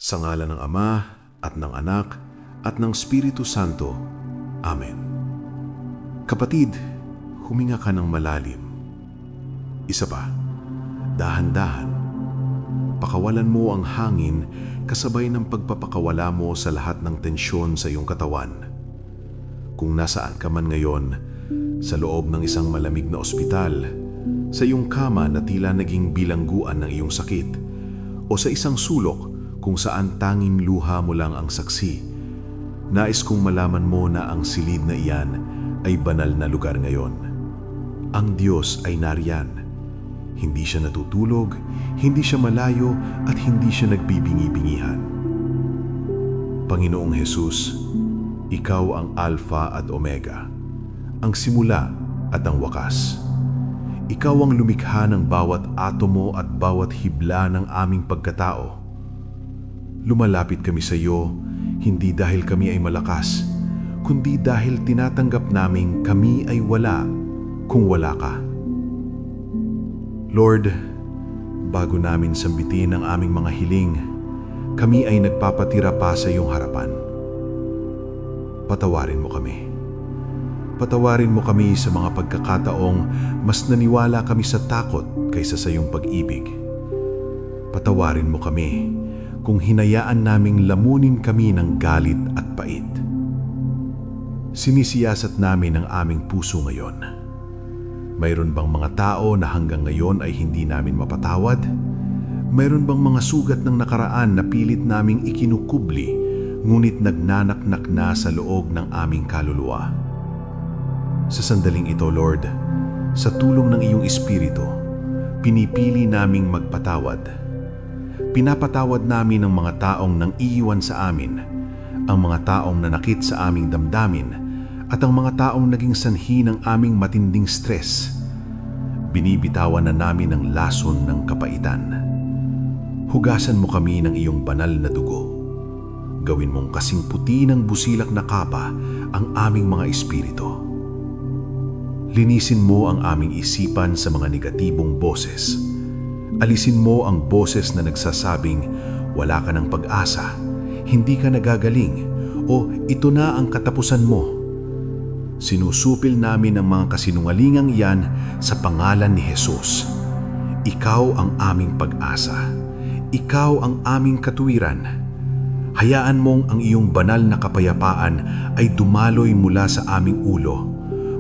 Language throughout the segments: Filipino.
Sa ngalan ng Ama at ng Anak at ng Espiritu Santo. Amen. Kapatid, huminga ka ng malalim. Isa pa, dahan-dahan. Pakawalan mo ang hangin kasabay ng pagpapakawala mo sa lahat ng tensyon sa iyong katawan. Kung nasaan ka man ngayon, sa loob ng isang malamig na ospital, sa iyong kama na tila naging bilangguan ng iyong sakit, o sa isang sulok kung saan tanging luha mo lang ang saksi, nais kong malaman mo na ang silid na iyan ay banal na lugar ngayon. Ang Diyos ay nariyan. Hindi siya natutulog, hindi siya malayo, at hindi siya nagbibingi-bingihan. Panginoong Hesus, Ikaw ang Alpha at Omega, ang simula at ang wakas. Ikaw ang lumikha ng bawat atomo at bawat hibla ng aming pagkatao. Lumalapit kami sa iyo, hindi dahil kami ay malakas, kundi dahil tinatanggap naming kami ay wala kung wala ka. Lord, bago namin sambitin ang aming mga hiling, kami ay nagpapatira pa sa iyong harapan. Patawarin mo kami. Patawarin mo kami sa mga pagkakataong mas naniwala kami sa takot kaysa sa iyong pag-ibig. Patawarin mo kami kung hinayaan naming lamunin kami ng galit at pait. Sinisiyasat namin ang aming puso ngayon. Mayroon bang mga tao na hanggang ngayon ay hindi namin mapatawad? Mayroon bang mga sugat ng nakaraan na pilit naming ikinukubli, ngunit nagnanaknak na sa loob ng aming kaluluwa? Sa sandaling ito, Lord, sa tulong ng iyong Espiritu, pinipili naming magpatawad. Pinapatawad namin ang mga taong nang iiwan sa amin, ang mga taong nanakit sa aming damdamin, at ang mga taong naging sanhi ng aming matinding stress. Binibitawan na namin ang lason ng kapaitan. Hugasan mo kami ng iyong banal na dugo. Gawin mong kasing puti ng busilak na kapa ang aming mga espiritu. Linisin mo ang aming isipan sa mga negatibong boses. Alisin mo ang boses na nagsasabing, wala ka ng pag-asa, hindi ka nagagaling, o ito na ang katapusan mo. Sinusupil namin ang mga kasinungalingang iyan sa pangalan ni Jesus. Ikaw ang aming pag-asa. Ikaw ang aming katuwiran. Hayaan mong ang iyong banal na kapayapaan ay dumaloy mula sa aming ulo,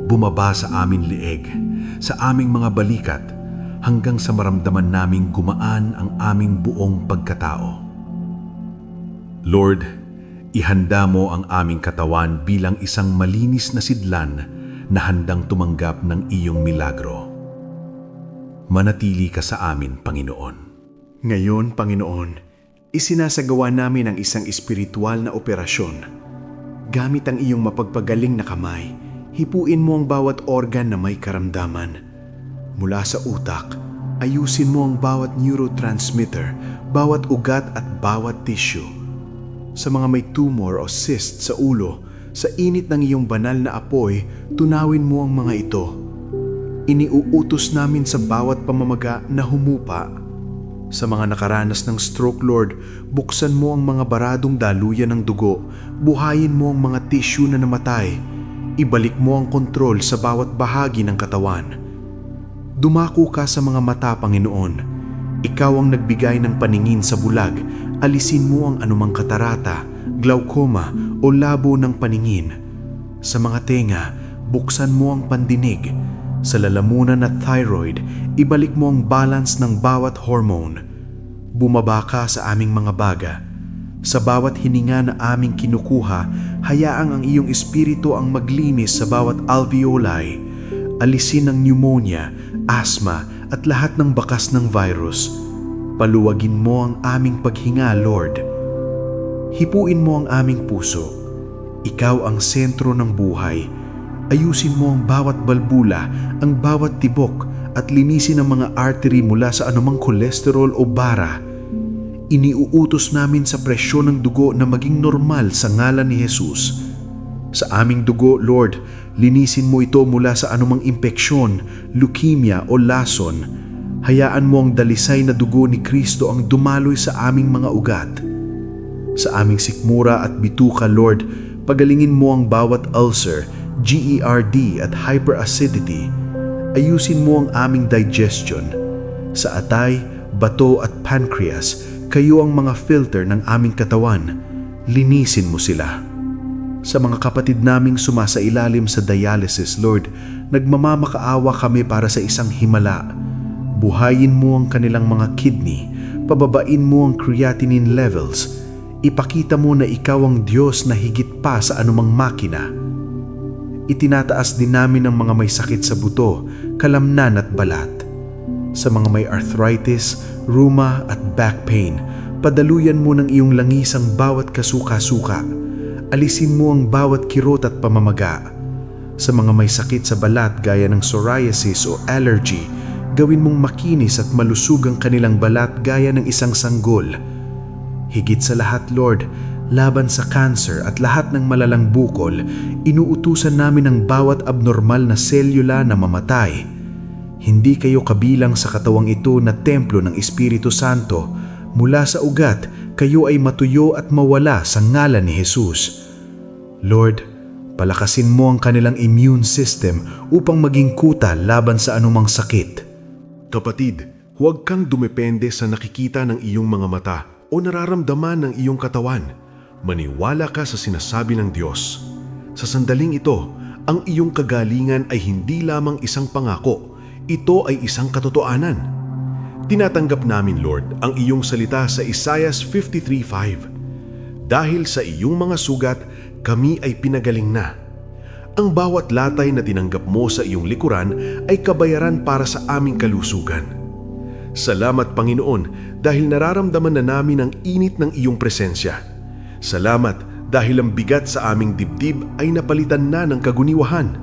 bumaba sa aming lieg, sa aming mga balikat, hanggang sa maramdaman naming gumaan ang aming buong pagkatao. Lord, ihanda mo ang aming katawan bilang isang malinis na sidlan na handang tumanggap ng iyong milagro. Manatili ka sa amin, Panginoon. Ngayon, Panginoon, isinasagawa namin ang isang espiritual na operasyon. Gamit ang iyong mapagpagaling na kamay, hipuin mo ang bawat organ na may karamdaman. Mula sa utak, ayusin mo ang bawat neurotransmitter, bawat ugat at bawat tissue. Sa mga may tumor o cyst sa ulo, sa init ng iyong banal na apoy, tunawin mo ang mga ito. Iniuutos namin sa bawat pamamaga na humupa. Sa mga nakaranas ng stroke, Lord, buksan mo ang mga baradong daluyan ng dugo, buhayin mo ang mga tissue na namatay, ibalik mo ang kontrol sa bawat bahagi ng katawan. Dumako ka sa mga mata, Panginoon. Ikaw ang nagbigay ng paningin sa bulag. Alisin mo ang anumang katarata, glaucoma o labo ng paningin. Sa mga tenga, buksan mo ang pandinig. Sa lalamunan at thyroid, ibalik mo ang balance ng bawat hormone. Bumaba ka sa aming mga baga. Sa bawat hininga na aming kinukuha, hayaang ang iyong espiritu ang maglinis sa bawat alveoli. Alisin ang pneumonia, asthma at lahat ng bakas ng virus. Paluwagin mo ang aming paghinga, Lord. Hipuin mo ang aming puso. Ikaw ang sentro ng buhay. Ayusin mo ang bawat balbula, ang bawat tibok, at linisin ang mga artery mula sa anumang kolesterol o bara. Iniuutos namin sa presyon ng dugo na maging normal sa ngalan ni Jesus. Sa aming dugo, Lord, linisin mo ito mula sa anumang impeksyon, leukemia o lason. Hayaan mo ang dalisay na dugo ni Kristo ang dumaloy sa aming mga ugat. Sa aming sikmura at bituka, Lord, pagalingin mo ang bawat ulcer, GERD at hyperacidity. Ayusin mo ang aming digestion. Sa atay, bato at pancreas, kayo ang mga filter ng aming katawan. Linisin mo sila. Sa mga kapatid naming sumasailalim sa dialysis, Lord, nagmamamakaawa kami para sa isang himala. Buhayin mo ang kanilang mga kidney, pababain mo ang creatinine levels, ipakita mo na ikaw ang Diyos na higit pa sa anumang makina. Itinataas din namin ang mga may sakit sa buto, kalamnan at balat. Sa mga may arthritis, rheuma at back pain, padaluyan mo ng iyong langis ang bawat kasuka-suka. Alisin mo ang bawat kirot at pamamaga. Sa mga may sakit sa balat gaya ng psoriasis o allergy, gawin mong makinis at malusog ang kanilang balat gaya ng isang sanggol. Higit sa lahat, Lord, laban sa cancer at lahat ng malalang bukol, inuutusan namin ang bawat abnormal na selula na mamatay. Hindi kayo kabilang sa katawang ito na templo ng Espiritu Santo. Mula sa ugat, kayo ay matuyo at mawala sa ngalan ni Jesus. Lord, palakasin mo ang kanilang immune system upang maging kuta laban sa anumang sakit. Kapatid, huwag kang dumepende sa nakikita ng iyong mga mata o nararamdaman ng iyong katawan. Maniwala ka sa sinasabi ng Diyos. Sa sandaling ito, ang iyong kagalingan ay hindi lamang isang pangako, ito ay isang katotohanan. Tinatanggap namin, Lord, ang iyong salita sa Isaiah 53:5. Dahil sa iyong mga sugat, kami ay pinagaling na. Ang bawat latay na tinanggap mo sa iyong likuran ay kabayaran para sa aming kalusugan. Salamat, Panginoon, dahil nararamdaman na namin ang init ng iyong presensya. Salamat dahil ang bigat sa aming dibdib ay napalitan na ng kaguniwahan.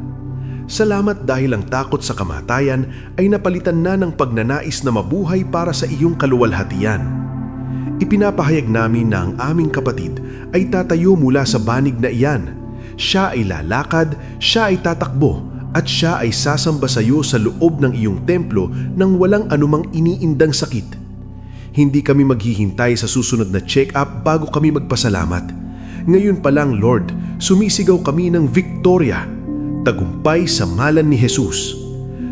Salamat dahil ang takot sa kamatayan ay napalitan na ng pagnanais na mabuhay para sa iyong kaluwalhatian. Ipinapahayag namin na ang aming kapatid ay tatayo mula sa banig na iyan. Siya ay lalakad, siya ay tatakbo, at siya ay sasamba sa iyo sa loob ng iyong templo nang walang anumang iniindang sakit. Hindi kami maghihintay sa susunod na check-up bago kami magpasalamat. Ngayon pa lang, Lord, sumisigaw kami ng Victoria, tagumpay sa ngalan ni Jesus.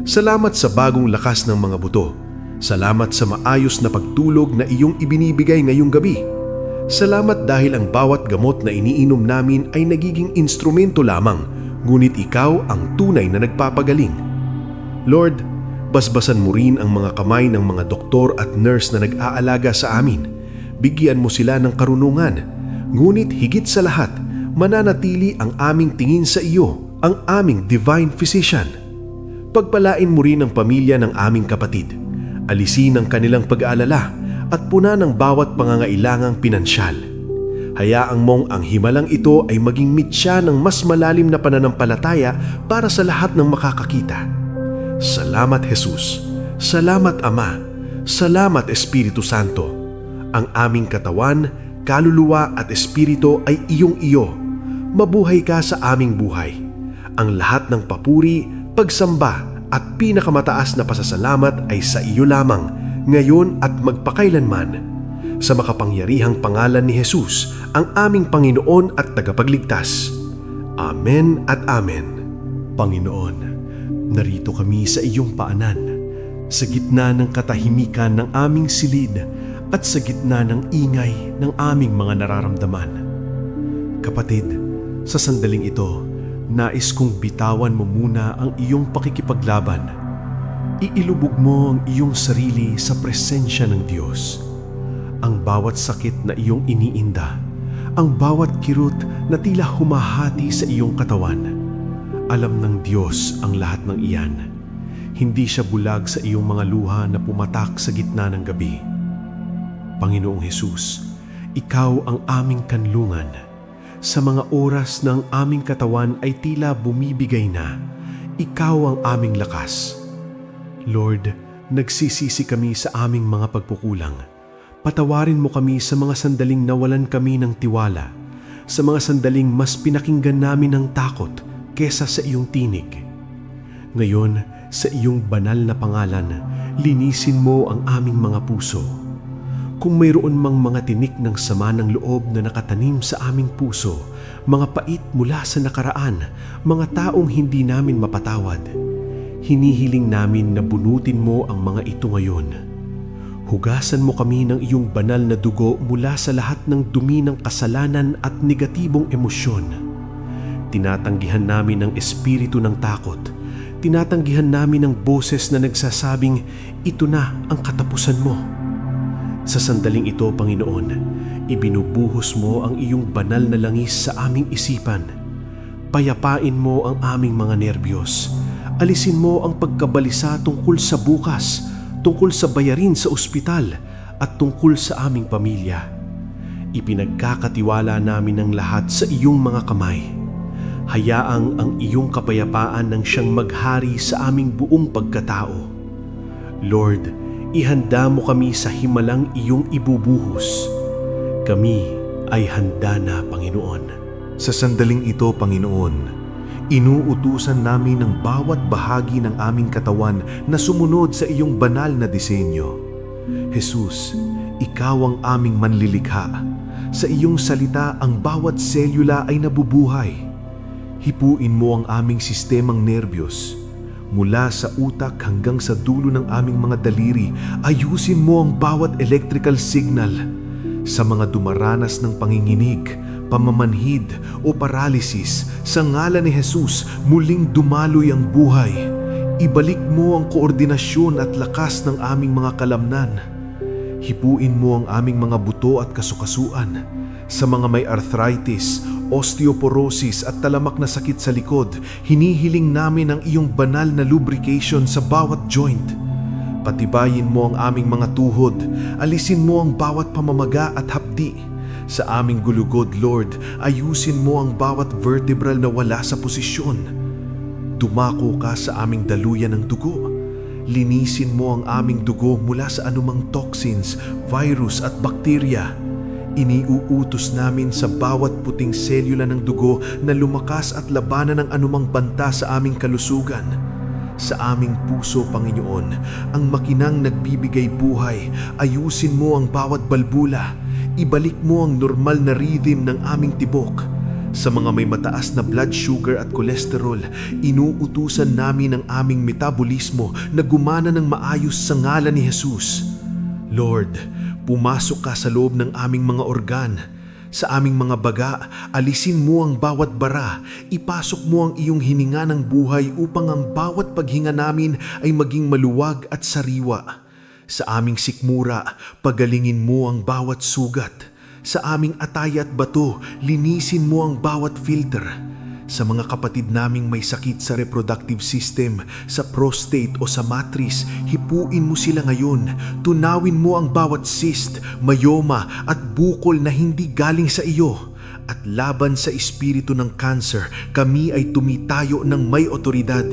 Salamat sa bagong lakas ng mga buto. Salamat sa maayos na pagtulog na iyong ibinibigay ngayong gabi. Salamat dahil ang bawat gamot na iniinom namin ay nagiging instrumento lamang, ngunit ikaw ang tunay na nagpapagaling. Lord, basbasan mo rin ang mga kamay ng mga doktor at nurse na nag-aalaga sa amin. Bigyan mo sila ng karunungan, ngunit higit sa lahat, mananatili ang aming tingin sa iyo, ang aming divine physician. Pagpalain mo rin ang pamilya ng aming kapatid. Alisin ang kanilang pag-aalala at punan ang bawat pangangailangang pinansyal. Hayaang mong ang himalang ito ay maging mitya ng mas malalim na pananampalataya para sa lahat ng makakakita. Salamat, Jesus. Salamat, Ama. Salamat, Espiritu Santo. Ang aming katawan, kaluluwa at espiritu ay iyong-iyo. Mabuhay ka sa aming buhay. Ang lahat ng papuri, pagsamba at pinakamataas na pasasalamat ay sa iyo lamang, ngayon at magpakailanman. Sa makapangyarihang pangalan ni Jesus, ang aming Panginoon at tagapagligtas. Amen at Amen. Panginoon, narito kami sa iyong paanan, sa gitna ng katahimikan ng aming silid at sa gitna ng ingay ng aming mga nararamdaman. Kapatid, sa sandaling ito, nais kong bitawan mo muna ang iyong pakikipaglaban. Iilubog mo ang iyong sarili sa presensya ng Diyos. Ang bawat sakit na iyong iniinda, ang bawat kirot na tila humahati sa iyong katawan. Alam ng Diyos ang lahat ng iyan. Hindi siya bulag sa iyong mga luha na pumatak sa gitna ng gabi. Panginoong Jesus, ikaw ang aming kanlungan. Sa mga oras na ang aming katawan ay tila bumibigay na, ikaw ang aming lakas. Lord, nagsisisi kami sa aming mga pagkukulang. Patawarin mo kami sa mga sandaling nawalan kami ng tiwala, sa mga sandaling mas pinakinggan namin ng takot kesa sa iyong tinig. Ngayon, sa iyong banal na pangalan, linisin mo ang aming mga puso. Kung mayroon mang mga tinik ng sama ng loob na nakatanim sa aming puso, mga pait mula sa nakaraan, mga taong hindi namin mapatawad, hinihiling namin na bunutin mo ang mga ito ngayon. Hugasan mo kami ng iyong banal na dugo mula sa lahat ng dumi ng kasalanan at negatibong emosyon. Tinatanggihan namin ang espiritu ng takot. Tinatanggihan namin ang boses na nagsasabing, ito na ang katapusan mo. Sa sandaling ito, Panginoon, ibinubuhos mo ang iyong banal na langis sa aming isipan. Payapain mo ang aming mga nerbiyos. Alisin mo ang pagkabalisa tungkol sa bukas, tungkol sa bayarin sa ospital, at tungkol sa aming pamilya. Ipinagkakatiwala namin ang lahat sa iyong mga kamay. Hayaang ang iyong kapayapaan nang siyang maghari sa aming buong pagkatao. Lord, ihanda mo kami sa himalang iyong ibubuhos. Kami ay handa na, Panginoon. Sa sandaling ito, Panginoon, inuutusan namin ang bawat bahagi ng aming katawan na sumunod sa iyong banal na disenyo. Jesus, ikaw ang aming manlilikha. Sa iyong salita, ang bawat selula ay nabubuhay. Hipuin mo ang aming sistemang nerbiyos. Mula sa utak hanggang sa dulo ng aming mga daliri, ayusin mo ang bawat electrical signal. Sa mga dumaranas ng panginginig, pamamanhid o paralysis, sa ngalan ni Jesus, muling dumaloy ang buhay. Ibalik mo ang koordinasyon at lakas ng aming mga kalamnan. Hipuin mo ang aming mga buto at kasukasuan. Sa mga may arthritis, osteoporosis at talamak na sakit sa likod, hinihiling namin ang iyong banal na lubrication sa bawat joint. Patibayin mo ang aming mga tuhod, alisin mo ang bawat pamamaga at hapdi. Sa aming gulugod, Lord, ayusin mo ang bawat vertebral na wala sa posisyon. Dumako ka sa aming daluyan ng dugo. Linisin mo ang aming dugo mula sa anumang toxins, virus at bakterya. Iniuutos namin sa bawat puting selula ng dugo na lumakas at labanan ng anumang banta sa aming kalusugan. Sa aming puso, Panginoon, ang makinang nagbibigay buhay, ayusin mo ang bawat balbula. Ibalik mo ang normal na rhythm ng aming tibok. Sa mga may mataas na blood sugar at kolesterol, inuutusan namin ang aming metabolismo na gumana ng maayos sa ngalan ni Jesus. Lord, pumasok ka sa loob ng aming mga organ. Sa aming mga baga, alisin mo ang bawat bara. Ipasok mo ang iyong hininga ng buhay upang ang bawat paghinga namin ay maging maluwag at sariwa. Sa aming sikmura, pagalingin mo ang bawat sugat. Sa aming atay at bato, linisin mo ang bawat filter. Sa mga kapatid naming may sakit sa reproductive system, sa prostate o sa matris, hipuin mo sila ngayon. Tunawin mo ang bawat cyst, myoma at bukol na hindi galing sa iyo. At laban sa espiritu ng cancer, kami ay tumitayo ng may otoridad.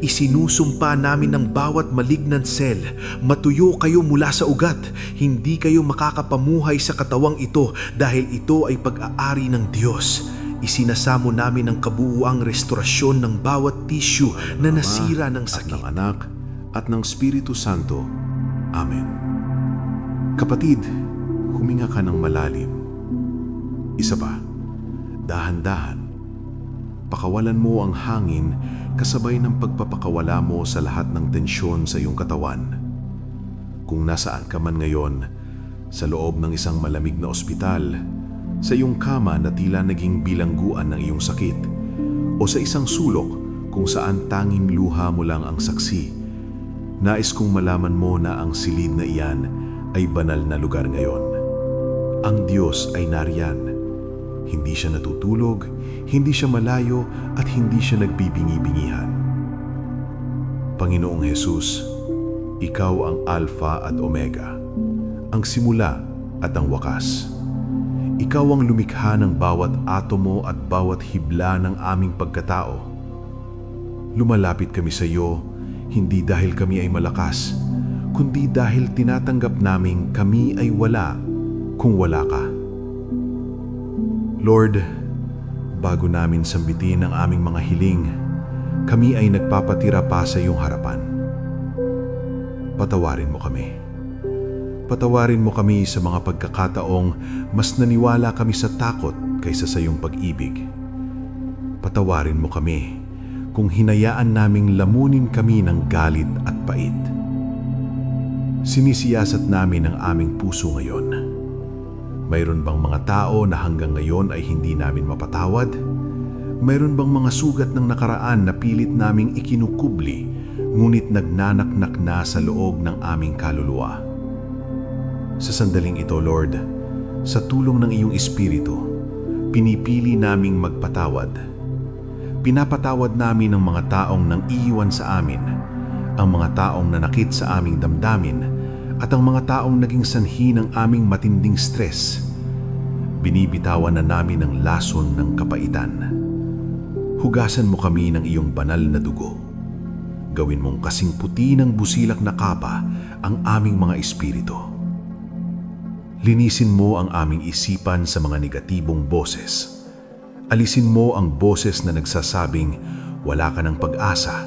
Isinusumpa namin ang bawat malignant cell. Matuyo kayo mula sa ugat. Hindi kayo makakapamuhay sa katawang ito dahil ito ay pag-aari ng Diyos. Isinasamo namin ang kabuuang restorasyon ng bawat tissue na nasira ng sakit. At ng Anak at ng Espiritu Santo. Amen. Kapatid, huminga ka ng malalim. Isa pa, dahan-dahan. Pakawalan mo ang hangin kasabay ng pagpapakawala mo sa lahat ng tensyon sa iyong katawan. Kung nasaan ka man ngayon, sa loob ng isang malamig na ospital, sa iyong kama na tila naging bilangguan ng iyong sakit, o sa isang sulok kung saan tanging luha mo lang ang saksi, nais kong malaman mo na ang silid na iyan ay banal na lugar ngayon. Ang Diyos ay nariyan. Hindi siya natutulog, hindi siya malayo, at hindi siya nagbibingi-bingihan. Panginoong Jesus, Ikaw ang Alpha at Omega, ang simula at ang wakas. Ikaw ang lumikha ng bawat atomo at bawat hibla ng aming pagkatao. Lumalapit kami sa iyo, hindi dahil kami ay malakas, kundi dahil tinatanggap naming kami ay wala kung wala ka. Lord, bago namin sambitin ang aming mga hiling, kami ay nagpapatira pa sa iyong harapan. Patawarin mo kami. Patawarin mo kami sa mga pagkakataong mas naniwala kami sa takot kaysa sa iyong pag-ibig. Patawarin mo kami kung hinayaan naming lamunin kami ng galit at pait. Sinisiyasat namin ang aming puso ngayon. Mayroon bang mga tao na hanggang ngayon ay hindi namin mapatawad? Mayroon bang mga sugat ng nakaraan na pilit naming ikinukubli, ngunit nagnanaknak na sa loob ng aming kaluluwa? Sa sandaling ito, Lord, sa tulong ng iyong Espiritu, pinipili naming magpatawad. Pinapatawad namin ang mga taong nang iiwan sa amin, ang mga taong nanakit sa aming damdamin, at ang mga taong naging sanhi ng aming matinding stress. Binibitawan na namin ang lason ng kapaitan. Hugasan mo kami ng iyong banal na dugo. Gawin mong kasing puti ng busilak na kapa ang aming mga espiritu. Linisin mo ang aming isipan sa mga negatibong boses. Alisin mo ang boses na nagsasabing, wala ka ng pag-asa,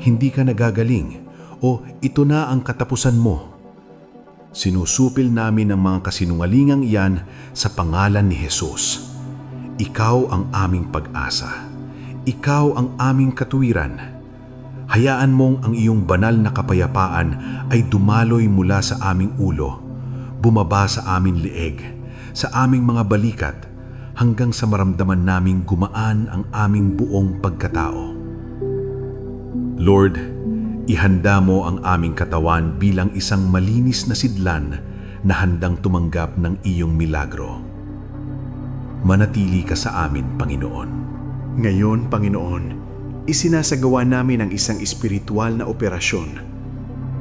hindi ka nagagaling, o ito na ang katapusan mo. Sinusupil namin ang mga kasinungalingang iyan sa pangalan ni Jesus. Ikaw ang aming pag-asa. Ikaw ang aming katuwiran. Hayaan mong ang iyong banal na kapayapaan ay dumaloy mula sa aming ulo, bumaba sa aming lieg, sa aming mga balikat, hanggang sa maramdaman naming gumaan ang aming buong pagkatao. Lord, ihanda mo ang aming katawan bilang isang malinis na sidlan na handang tumanggap ng iyong milagro. Manatili ka sa amin, Panginoon. Ngayon, Panginoon, isinasagawa namin ang isang espiritual na operasyon.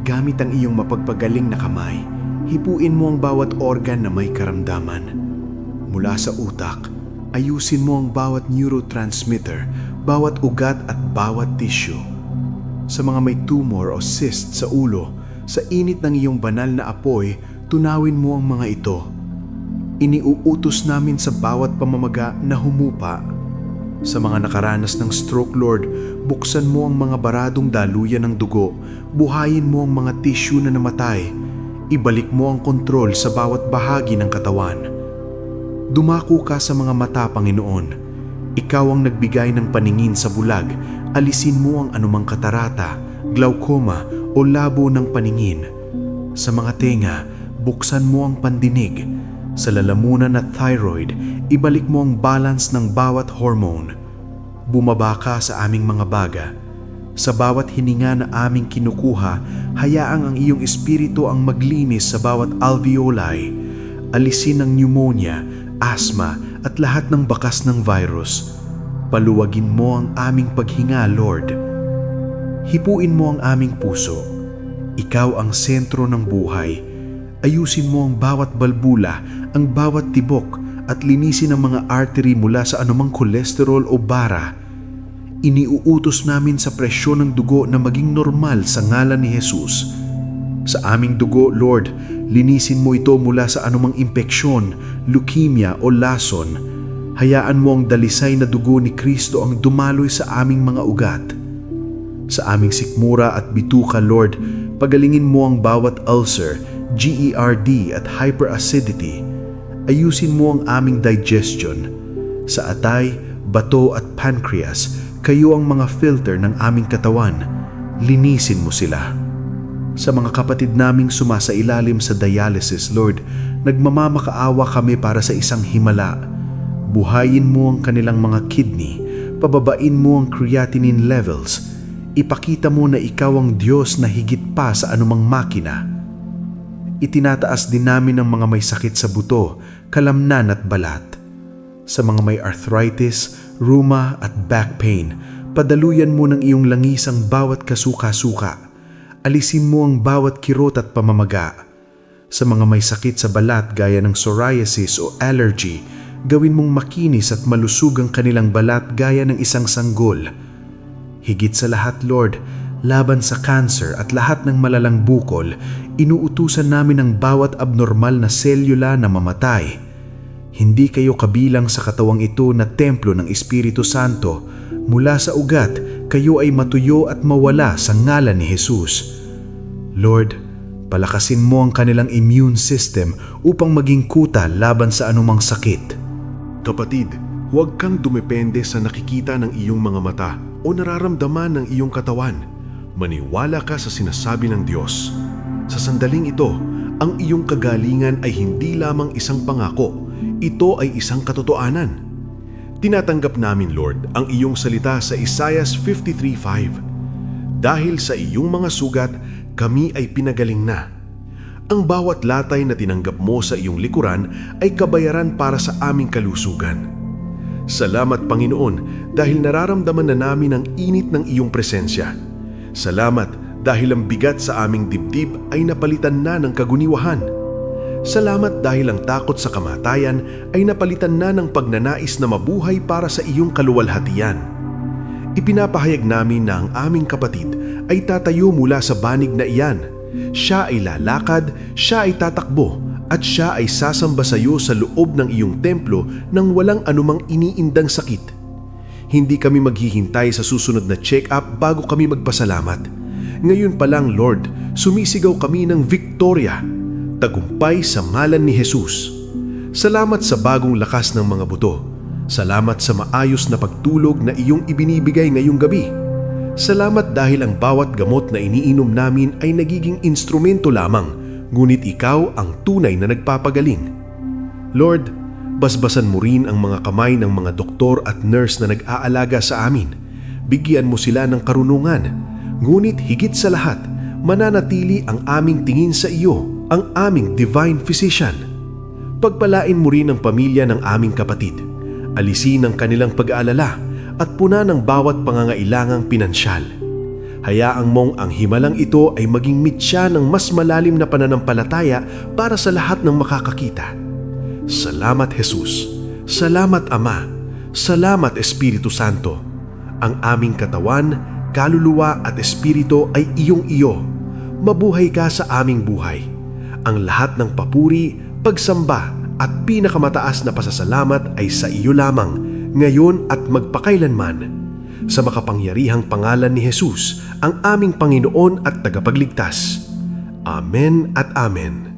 Gamit ang iyong mapagpagaling na kamay, hipuin mo ang bawat organ na may karamdaman. Mula sa utak, ayusin mo ang bawat neurotransmitter, bawat ugat at bawat tissue. Sa mga may tumor o cyst sa ulo, sa init ng iyong banal na apoy, tunawin mo ang mga ito. Iniuutos namin sa bawat pamamaga na humupa. Sa mga nakaranas ng stroke, Lord, buksan mo ang mga baradong daluyan ng dugo, buhayin mo ang mga tissue na namatay, ibalik mo ang kontrol sa bawat bahagi ng katawan. Dumako ka sa mga mata, Panginoon. Ikaw ang nagbigay ng paningin sa bulag, alisin mo ang anumang katarata, glaucoma o labo ng paningin. Sa mga tenga, buksan mo ang pandinig. Sa lalamunan at thyroid, ibalik mo ang balance ng bawat hormone. Bumaba ka sa aming mga baga. Sa bawat hininga na aming kinukuha, hayaang ang iyong espiritu ang maglinis sa bawat alveoli. Alisin ang pneumonia, asthma at lahat ng bakas ng virus. Paluwagin mo ang aming paghinga, Lord. Hipuin mo ang aming puso. Ikaw ang sentro ng buhay. Ayusin mo ang bawat balbula, ang bawat tibok, at linisin ang mga artery mula sa anumang kolesterol o bara. Iniuutos namin sa presyon ng dugo na maging normal sa ngalan ni Jesus. Sa aming dugo, Lord, linisin mo ito mula sa anumang impeksyon, leukemia o lason. Hayaan mo ang dalisay na dugo ni Kristo ang dumaloy sa aming mga ugat. Sa aming sikmura at bituka, Lord, pagalingin mo ang bawat ulcer, GERD at hyperacidity. Ayusin mo ang aming digestion. Sa atay, bato at pancreas, kayo ang mga filter ng aming katawan. Linisin mo sila. Sa mga kapatid naming sumasailalim sa dialysis, Lord, nagmamamakaawa kami para sa isang himala. Buhayin mo ang kanilang mga kidney, pababain mo ang creatinine levels. Ipakita mo na ikaw ang Diyos na higit pa sa anumang makina. Itinataas din namin ang mga may sakit sa buto, kalamnan at balat. Sa mga may arthritis, rheuma at back pain, padaluyan mo ng iyong langis ang bawat kasuka-suka. Alisin mo ang bawat kirot at pamamaga. Sa mga may sakit sa balat gaya ng psoriasis o allergy, gawin mong makinis at malusog ang kanilang balat gaya ng isang sanggol. Higit sa lahat, Lord, laban sa cancer at lahat ng malalang bukol, inuutusan namin ang bawat abnormal na selula na mamatay. Hindi kayo kabilang sa katawang ito na templo ng Espiritu Santo. Mula sa ugat, kayo ay matuyo at mawala sa ngalan ni Jesus. Lord, Palakasin mo ang kanilang immune system upang maging kuta laban sa anumang sakit. Kapatid, huwag kang dumepende sa nakikita ng iyong mga mata o nararamdaman ng iyong katawan. Maniwala ka sa sinasabi ng Diyos. Sa sandaling ito, ang iyong kagalingan ay hindi lamang isang pangako, ito ay isang katotohanan. Tinatanggap namin, Lord, ang iyong salita sa Isaiah 53:5. Dahil sa iyong mga sugat, kami ay pinagaling na. Ang bawat latay na tinanggap mo sa iyong likuran ay kabayaran para sa aming kalusugan. Salamat, Panginoon, dahil nararamdaman na namin ang init ng iyong presensya. Salamat dahil ang bigat sa aming dibdib ay napalitan na ng kaguniwahan. Salamat dahil ang takot sa kamatayan ay napalitan na ng pagnanais na mabuhay para sa iyong kaluwalhatian. Ipinapahayag namin na ang aming kapatid ay tatayo mula sa banig na iyan. Siya ay lalakad, siya ay tatakbo, at siya ay sasamba sa iyo sa loob ng iyong templo nang walang anumang iniindang sakit. Hindi kami maghihintay sa susunod na check-up bago kami magpasalamat. Ngayon pa lang, Lord, sumisigaw kami ng Victoria, tagumpay sa ngalan ni Jesus. Salamat sa bagong lakas ng mga buto. Salamat sa maayos na pagtulog na iyong ibinibigay ngayong gabi. Salamat dahil ang bawat gamot na iniinom namin ay nagiging instrumento lamang, ngunit ikaw ang tunay na nagpapagaling. Lord, basbasan mo rin ang mga kamay ng mga doktor at nurse na nag-aalaga sa amin. Bigyan mo sila ng karunungan, ngunit higit sa lahat, mananatili ang aming tingin sa iyo, ang aming divine physician. Pagpalain mo rin ang pamilya ng aming kapatid. Alisin ang kanilang pag-aalala at punan ng bawat pangangailangang pinansyal. Hayaang mong ang himalang ito ay maging mitya ng mas malalim na pananampalataya para sa lahat ng makakakita. Salamat, Jesus. Salamat, Ama. Salamat, Espiritu Santo. Ang aming katawan, kaluluwa at espiritu ay iyong-iyo. Mabuhay ka sa aming buhay. Ang lahat ng papuri, pagsamba at pinakamataas na pasasalamat ay sa iyo lamang, ngayon at magpakailanman. Sa makapangyarihang pangalan ni Jesus, ang aming Panginoon at tagapagligtas. Amen at Amen.